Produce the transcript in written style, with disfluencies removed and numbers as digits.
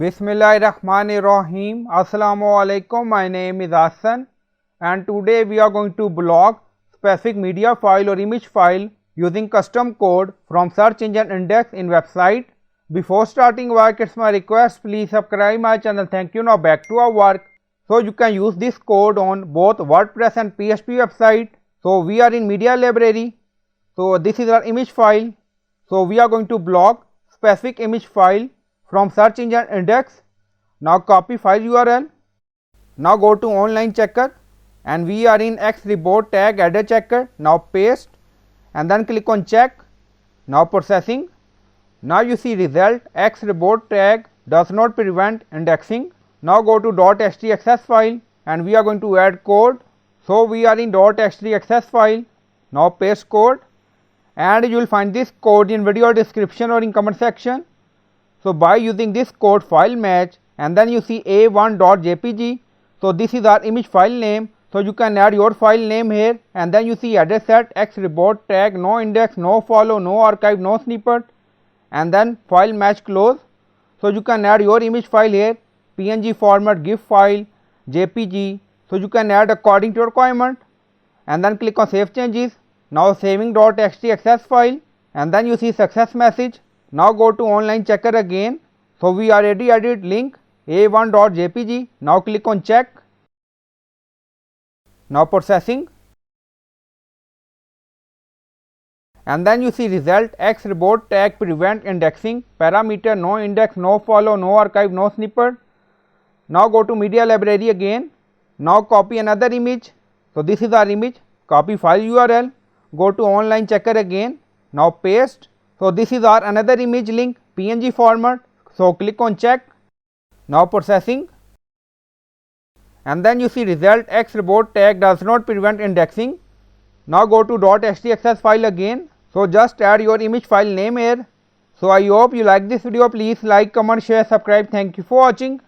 Bismillahirrahmanirrahim. Assalamu alaikum. My name is Hassan and today we are going to block specific media file or image file using custom code from search engine index in website. Before starting work, it's my request, please subscribe my channel. Thank you. Now back to our work. So you can use this code on both WordPress and PHP website. So we are in media library. So this is our image file. So we are going to block specific image file from search engine index. Now copy file URL. Now go to online checker and we are in X report tag header checker. Now paste and then click on check. Now processing. Now you see result X report tag does not prevent indexing. Now go to htaccess file and we are going to add code. So we are in htaccess file. Now paste code and you will find this code in video description or in comment section. So by using this code file match and then you see a1.jpg. So this is our image file name. So you can add your file name here and then you see address set X report tag, no index, no follow, no archive, no snippet and then file match close. So you can add your image file here, PNG format, GIF file, JPG. So you can add according to your requirement and then click on save changes. Now saving htaccess file and then you see success message. Now go to online checker again. So we already added link a1.jpg. Now click on check. Now processing and then you see result X report tag prevent indexing, parameter no index, no follow, no archive, no snippet. Now go to media library again. Now copy another image. So this is our image. Copy file URL. Go to online checker again. Now paste. So this is our another image link, PNG format. So click on check. Now processing and then you see result X report tag does not prevent indexing. Now go to htaccess file again. So just add your image file name here. So I hope you like this video. Please like, comment, share, subscribe. Thank you for watching.